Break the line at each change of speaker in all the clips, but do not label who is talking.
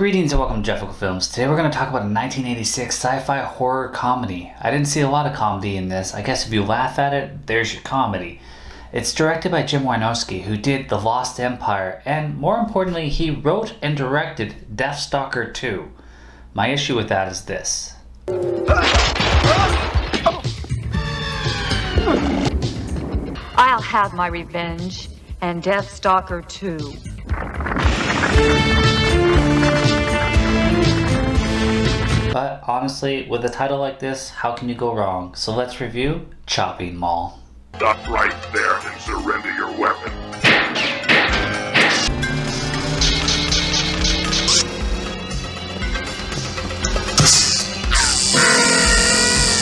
Greetings and welcome to Jefficho Films. Today we're going to talk about a 1986 sci-fi horror comedy. I didn't see a lot of comedy in this. I guess if you laugh at it, there's your comedy. It's directed by Jim Wynorski, who did The Lost Empire, and more importantly, he wrote and directed Deathstalker 2. My issue with that is this.
I'll have my revenge, and Deathstalker 2.
But honestly, with a title like this, how can you go wrong? So let's review Chopping Mall.
Stop right there and surrender your weapon.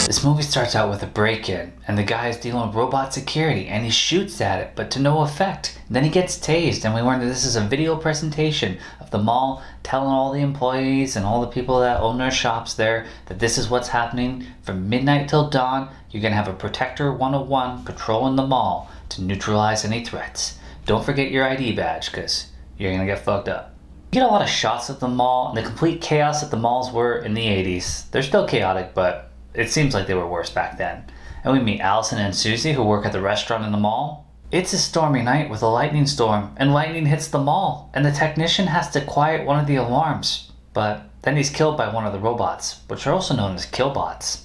This movie starts out with a break-in, and the guy is dealing with robot security, and he shoots at it, but to no effect. Then he gets tased, and we learn that this is a video presentation of the mall telling all the employees and all the people that own their shops there that this is what's happening from midnight till dawn. You're going to have a Protector 101 patrolling the mall to neutralize any threats. Don't forget your ID badge, because you're going to get fucked up. You get a lot of shots of the mall and the complete chaos that the malls were in the 80s. They're still chaotic, but it seems like they were worse back then. And we meet Allison and Suzie, who work at the restaurant in the mall. It's a stormy night with a lightning storm, and lightning hits the mall, and the technician has to quiet one of the alarms. But then he's killed by one of the robots, which are also known as Killbots.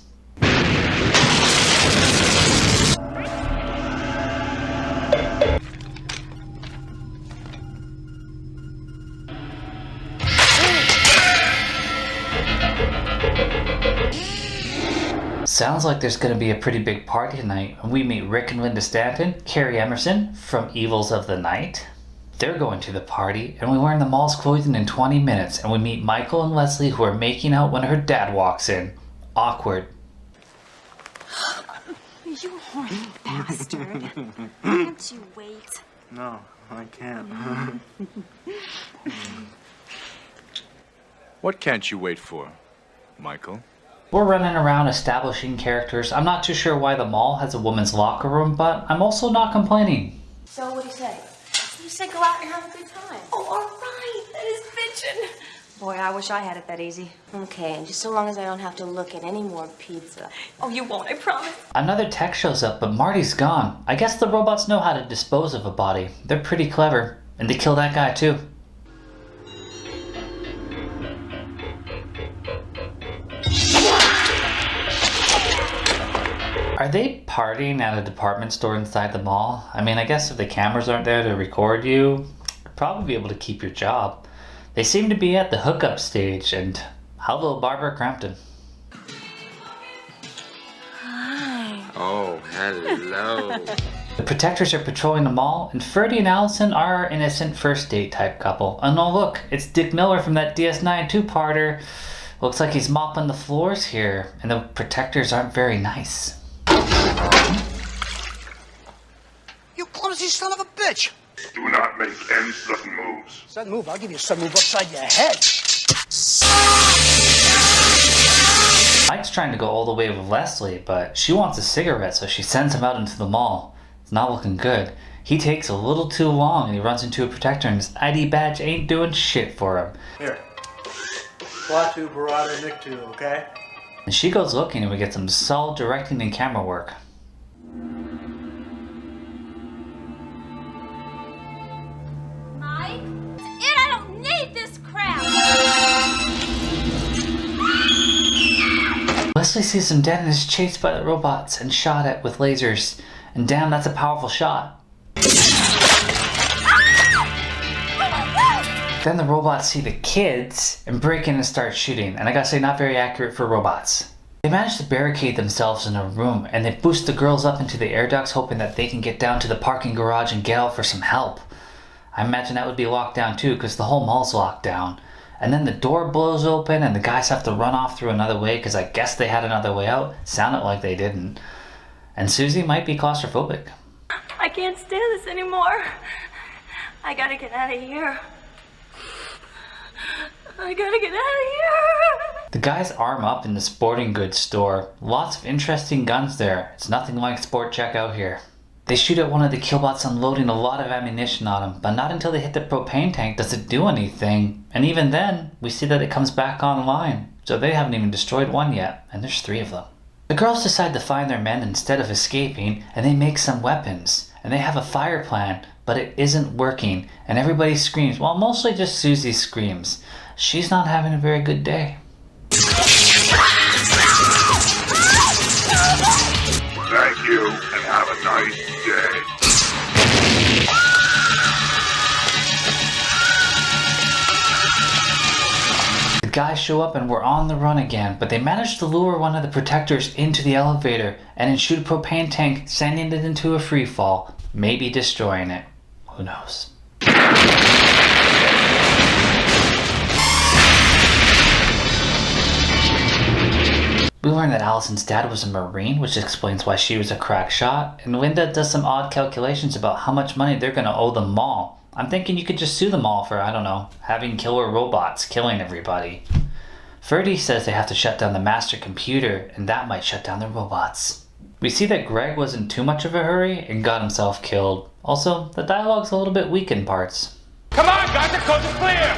Sounds like there's going to be a pretty big party tonight, and we meet Rick and Linda Stanton, Karrie Emerson from Evils of the Night. They're going to the party, and we learn the mall's closing in 20 minutes, and we meet Michael and Leslie, who are making out when her dad walks in. Awkward.
You horny bastard. Can't you wait?
No, I can't.
What can't you wait for, Michael?
We're running around establishing characters. I'm not too sure why the mall has a woman's locker room, but I'm also not complaining.
So what do you say? You said go out and have a good time. Oh, all right. That is bitchin'. Boy, I wish I had it that easy. Okay, and just so long as I don't have to look at any more pizza. Oh, you won't, I promise.
Another tech shows up, but Marty's gone. I guess the robots know how to dispose of a body. They're pretty clever. And they kill that guy too. Are they partying at a department store inside the mall? I mean, I guess if the cameras aren't there to record you, you'd probably be able to keep your job. They seem to be at the hookup stage, and hello, Barbara Crampton.
Hi.
Oh, hello.
The Protectors are patrolling the mall, and Ferdy and Allison are our innocent first date type couple. And oh look, it's Dick Miller from that DS9 two-parter. Looks like he's mopping the floors here, and the Protectors aren't very nice.
You clumsy son of a bitch!
Do not make any sudden moves.
Sudden move, I'll give you a sudden move upside your head.
Mike's trying to go all the way with Leslie, but she wants a cigarette, so she sends him out into the mall. It's not looking good. He takes a little too long, and he runs into a Protector, and his ID badge ain't doing shit for him.
Here. Flatu, Barada, Nictu, okay?
And she goes looking, and we get some solid directing and camera work.
Mike? I don't need this crap!
Leslie sees him dead and is chased by the robots and shot at with lasers. And damn, that's a powerful shot. Then the robots see the kids and break in and start shooting. And I gotta say, not very accurate for robots. They manage to barricade themselves in a room, and they boost the girls up into the air ducts, hoping that they can get down to the parking garage and get out for some help. I imagine that would be locked down too, because the whole mall's locked down. And then the door blows open, and the guys have to run off through another way, because I guess they had another way out. Sounded like they didn't. And Suzie might be claustrophobic.
I can't stand this anymore. I gotta get out of here. I gotta get out of here.
The guys arm up in the sporting goods store. Lots of interesting guns there. It's nothing like Sport Check out here. They shoot at one of the Killbots unloading a lot of ammunition on him, but not until they hit the propane tank does it do anything. And even then, we see that it comes back online. So they haven't even destroyed one yet, and there's 3 of them. The girls decide to find their men instead of escaping, and they make some weapons. And they have a fire plan, but it isn't working, and everybody screams. Well, mostly just Suzie screams. She's not having a very good day.
Thank you, and have a nice day.
The guys show up and we're on the run again, but they manage to lure one of the protectors into the elevator and then shoot a propane tank, sending it into a free fall, maybe destroying it. Who knows? We learn that Allison's dad was a Marine, which explains why she was a crack shot, and Linda does some odd calculations about how much money they're going to owe the mall. I'm thinking you could just sue them all for, I don't know, having killer robots killing everybody. Ferdy says they have to shut down the master computer, and that might shut down the robots. We see that Greg was in too much of a hurry and got himself killed. Also, the dialogue's a little bit weak in parts.
Come on, guys, the coast is clear!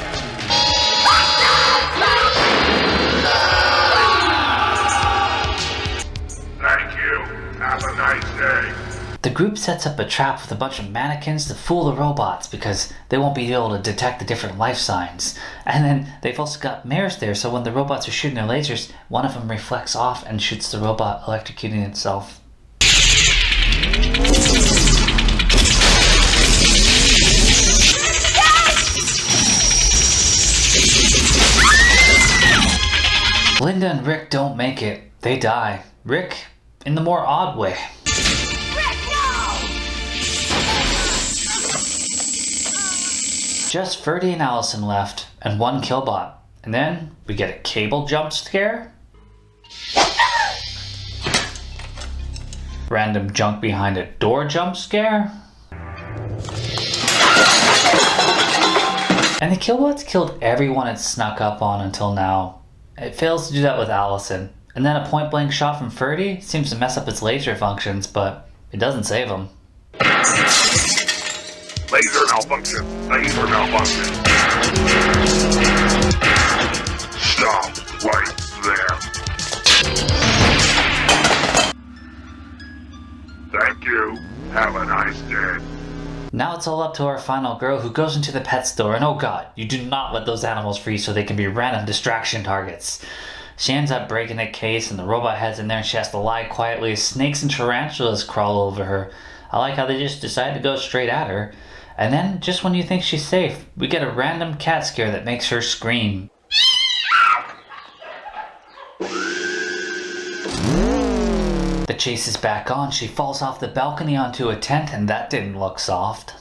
Thank you. Have a nice day.
The group sets up a trap with a bunch of mannequins to fool the robots because they won't be able to detect the different life signs. And then they've also got mirrors there, so when the robots are shooting their lasers, one of them reflects off and shoots the robot, electrocuting itself. Linda and Rick don't make it. They die. Rick in the more odd way. Just Ferdy and Allison left, and one Killbot. And then we get a cable jump scare. Random junk behind a door jump scare. And the Killbots killed everyone it snuck up on until now. It fails to do that with Allison. And then a point blank shot from Ferdy seems to mess up its laser functions, but it doesn't save him.
Laser malfunction. Laser malfunction. Stop right there. Thank you. Have a nice day.
Now it's all up to our final girl who goes into the pet store, and oh god, you do not let those animals free so they can be random distraction targets. She ends up breaking a case and the robot heads in there and she has to lie quietly as snakes and tarantulas crawl over her. I like how they just decide to go straight at her. And then, just when you think she's safe, we get a random cat scare that makes her scream. The chase is back on. She falls off the balcony onto a tent, and that didn't look soft.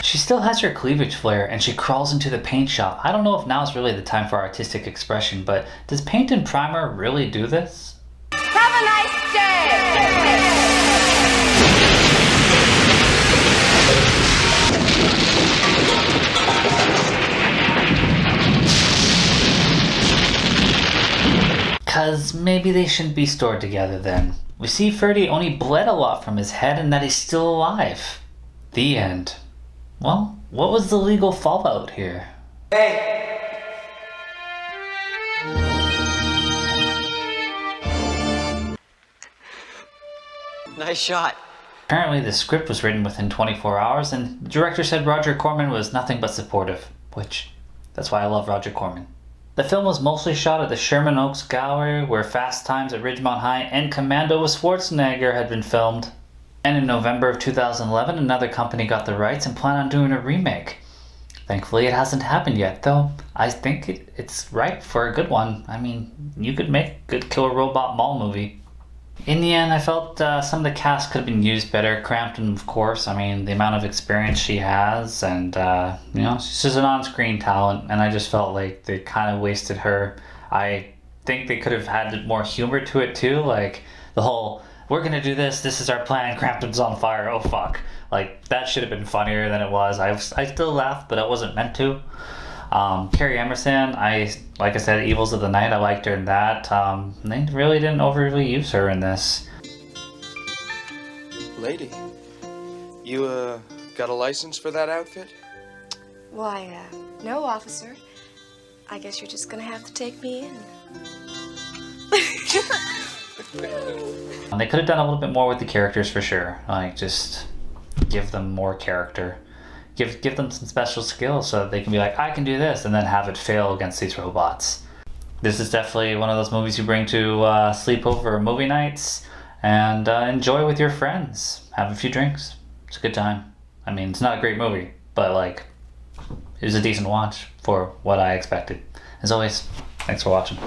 She still has her cleavage flare, and she crawls into the paint shop. I don't know if now's really the time for artistic expression, but does paint and primer really do this?
Have a nice day!
Cause maybe they shouldn't be stored together then. We see Ferdy only bled a lot from his head and that he's still alive. The end. Well, what was the legal fallout here?
Hey! Nice shot.
Apparently the script was written within 24 hours and the director said Roger Corman was nothing but supportive, which, that's why I love Roger Corman. The film was mostly shot at the Sherman Oaks Gallery where Fast Times at Ridgemont High and Commando with Schwarzenegger had been filmed. And in November of 2011 another company got the rights and planned on doing a remake. Thankfully it hasn't happened yet, though I think it's ripe for a good one. I mean, you could make a good killer robot mall movie. In the end, I felt some of the cast could have been used better. Crampton, of course. I mean, the amount of experience she has, and you know, she's an on-screen talent, and I just felt like they kind of wasted her. I think they could have had more humor to it too, like the whole "we're gonna do this. This is our plan. Crampton's on fire. Oh fuck!" Like that should have been funnier than it was. I still laughed, but I wasn't meant to. Carrie Emerson, like I said, Evils of the Night, I liked her in that. They really didn't overly use her in this.
Lady, you, got a license for that outfit?
Why, no, officer. I guess you're just gonna have to take me in.
They could have done a little bit more with the characters for sure. Like, just give them more character. Give them some special skills so that they can be like, I can do this, and then have it fail against these robots. This is definitely one of those movies you bring to sleepover movie nights and enjoy with your friends. Have a few drinks. It's a good time. I mean, it's not a great movie, but like, it was a decent watch for what I expected. As always, thanks for watching.